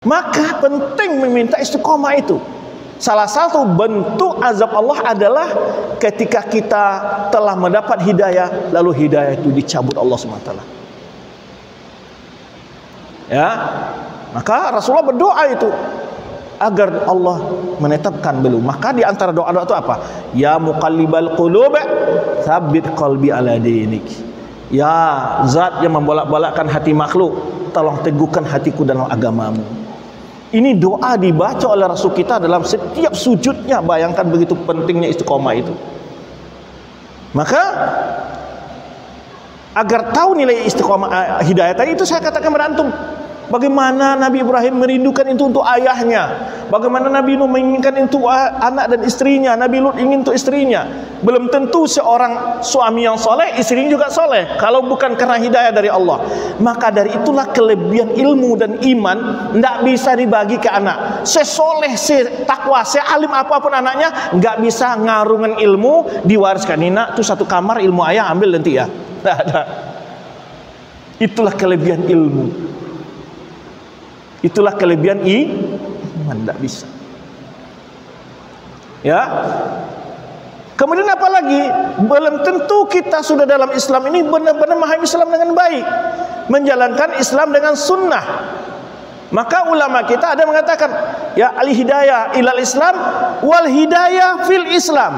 Maka penting meminta istiqomah itu. Salah satu bentuk azab Allah adalah ketika kita telah mendapat hidayah, lalu hidayah itu dicabut Allah SWT. Ya, maka Rasulullah berdoa itu agar Allah menetapkan beliau. Maka di antara doa-doa itu apa? Ya muqallibal qulub, tsabbit qalbi ala dinik. Ya zat yang membolak-balikkan hati makhluk, tolong teguhkan hatiku dalam agamamu. Ini doa dibaca oleh Rasul kita dalam setiap sujudnya. Bayangkan begitu pentingnya istiqomah itu. Maka agar tahu nilai istiqomah hidayah tadi itu, saya katakan kepada antum, bagaimana Nabi Ibrahim merindukan itu untuk ayahnya, bagaimana Nabi Nuh menginginkan itu anak dan istrinya, Nabi Lut ingin untuk istrinya. Belum tentu seorang suami yang soleh, istrinya juga soleh, kalau bukan karena hidayah dari Allah. Maka dari itulah kelebihan ilmu dan iman tidak bisa dibagi ke anak. Sesoleh, setakwa, sealim apapun anaknya, nggak bisa ngarungan ilmu diwariskan. Nina tuh satu kamar, ilmu ayah ambil nanti ya. Tidak ada. Itulah kelebihan ilmu. Itulah kelebihan iman, tidak bisa. Ya. Kemudian apa lagi? Belum tentu kita sudah dalam Islam ini benar-benar memahami Islam dengan baik, menjalankan Islam dengan sunnah. Maka ulama kita ada mengatakan, ya al-hidayah ilal Islam wal hidayah fil Islam.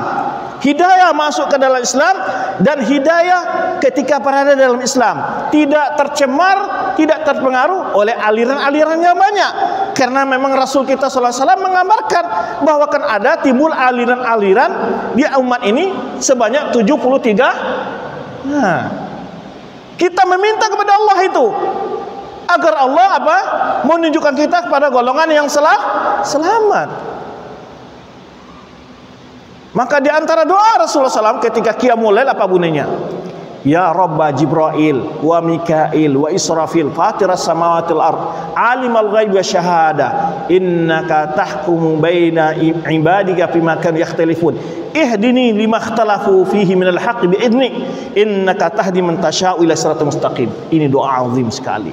Hidayah masuk ke dalam Islam dan hidayah ketika berada dalam Islam, tidak tercemar, tidak terpengaruh oleh aliran-aliran yang banyak. Karena memang Rasul kita SAW menggambarkan bahwa kan ada timbul aliran-aliran di umat ini sebanyak 73. Nah, kita meminta kepada Allah itu agar Allah apa? Menunjukkan kita kepada golongan yang selamat. Maka di antara doa Rasulullah SAW ketika Qiyamul Lail apa bunyinya? Ya Rabba Jibril wa Mikail wa Israfil fatiras samawati wal ard alimal ghaib wa syahada innaka tahkumu baina ibadika fima kanu yakhtalifun ihdini lima ikhtalafu fihi minal haqqi bi idnik innaka tahdi man tasya'u ila siratal mustaqim. Ini doa azim sekali.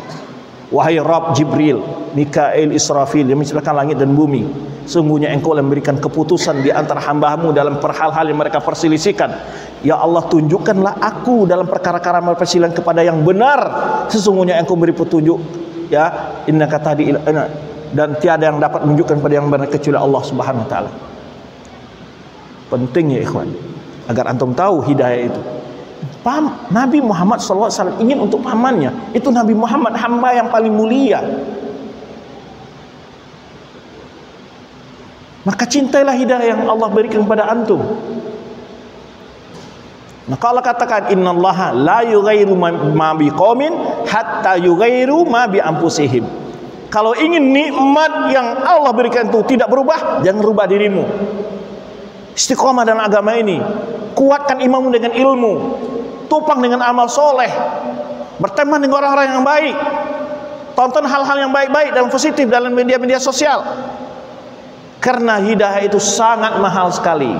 Wahai Rabb Jibril, Mikail, Israfil yang menciptakan langit dan bumi, sungguhnya engkau memberikan keputusan di antara hamba-Mu dalam hal-hal yang mereka perselisihkan. Ya Allah, tunjukkanlah aku dalam perkara-perkara perselisihan kepada yang benar. Sesungguhnya engkau beri petunjuk, ya, innaka tahdi dan tiada yang dapat menunjukkan kepada yang benar kecuali Allah Subhanahu wa taala. Penting ya ikhwan, agar antum tahu hidayah itu. Nabi Muhammad SAW ingin untuk pamannya. Itu Nabi Muhammad, hamba yang paling mulia. Maka cintailah hidayah yang Allah berikan kepada antum. Maka Allah katakan, innallaha la yughayyiru ma biqaumin hatta yughayyiru ma bi anfusihim. Kalau ingin nikmat yang Allah berikan itu tidak berubah, jangan rubah dirimu. Istiqomah dalam agama ini. Kuatkan imanmu dengan ilmu, tupang dengan amal soleh, berteman dengan orang-orang yang baik, tonton hal-hal yang baik-baik dan positif dalam media-media sosial. Karena hidayah itu sangat mahal sekali,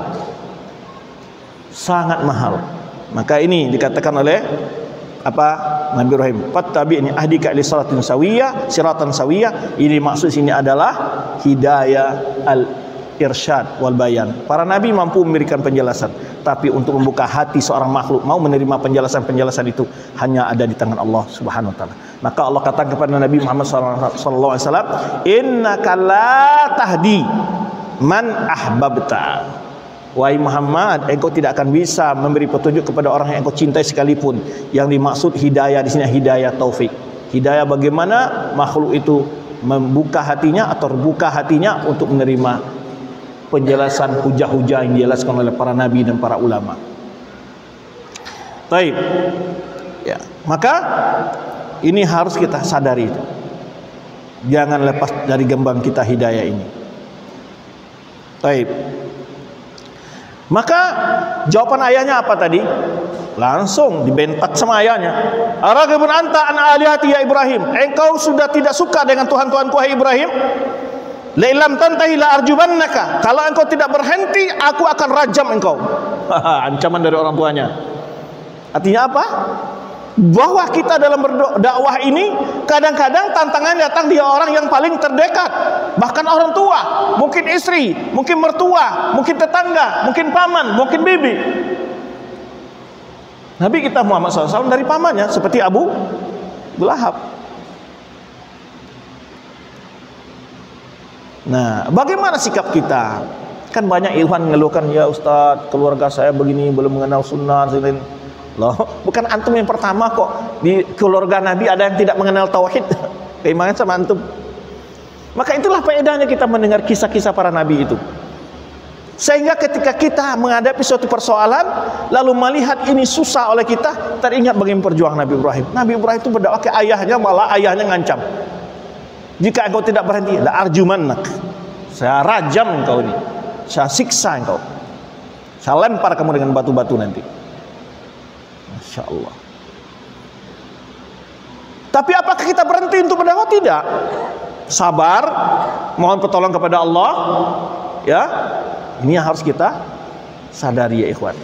sangat mahal. Maka ini dikatakan oleh apa Nabi Ibrahim, fattabi'ni ahdika ila siratin sawiyah, siratan sawiyah. Ini maksud sini adalah hidayah al-irsyad wal bayan. Para nabi mampu memberikan penjelasan, tapi untuk membuka hati seorang makhluk mau menerima penjelasan-penjelasan itu hanya ada di tangan Allah Subhanahu wa taala. Maka Allah katakan kepada Nabi Muhammad sallallahu alaihi wasallam, innaka la tahdi man ahbabta. Wahai Muhammad, engkau tidak akan bisa memberi petunjuk kepada orang yang engkau cintai sekalipun. Yang dimaksud hidayah di sini hidayah taufik. Hidayah bagaimana makhluk itu membuka hatinya atau terbuka hatinya untuk menerima penjelasan hujah-hujah yang dijelaskan oleh para nabi dan para ulama. Baik. Ya, maka ini harus kita sadari. Jangan lepas dari gembang kita hidayah ini. Baik. Maka jawaban ayahnya apa tadi? Langsung dibentak sama ayahnya. Araghibun anta an alihati ya Ibrahim. Engkau sudah tidak suka dengan Tuhan-Tuhanku hai Ibrahim? La illam tantahi la arjumannaka. Kalau engkau tidak berhenti, aku akan rajam engkau. Ancaman dari orang tuanya. Artinya apa? bahwa kita dalam berdakwah ini kadang-kadang tantangan datang di orang yang paling terdekat, bahkan orang tua, mungkin istri, mungkin mertua, mungkin tetangga, mungkin paman, mungkin bibi. Nabi kita Muhammad SAW dari pamannya seperti Abu Lahab. Nah, bagaimana sikap kita? Kan banyak ikhwan mengeluhkan, ya Ustaz, keluarga saya begini, belum mengenal sunnah. Loh, bukan antum yang pertama kok. Di keluarga Nabi ada yang tidak mengenal tauhid. Keimanan sama antum. Maka itulah faedahnya kita mendengar kisah-kisah para nabi itu. Sehingga ketika kita menghadapi suatu persoalan, lalu melihat ini susah oleh kita, teringat bagaimana perjuangan Nabi Ibrahim. Nabi Ibrahim itu berdakwah ke ayahnya, malah ayahnya ngancam. Jika engkau tidak berhenti, la arjumannak. Saya rajam engkau ini. Saya siksa engkau. Saya lempar kamu dengan batu-batu nanti. Masya Allah. Tapi apakah kita berhenti untuk berdakwah? Tidak. Sabar, mohon pertolongan kepada Allah. Ya, ini yang harus kita sadari ya ikhwan.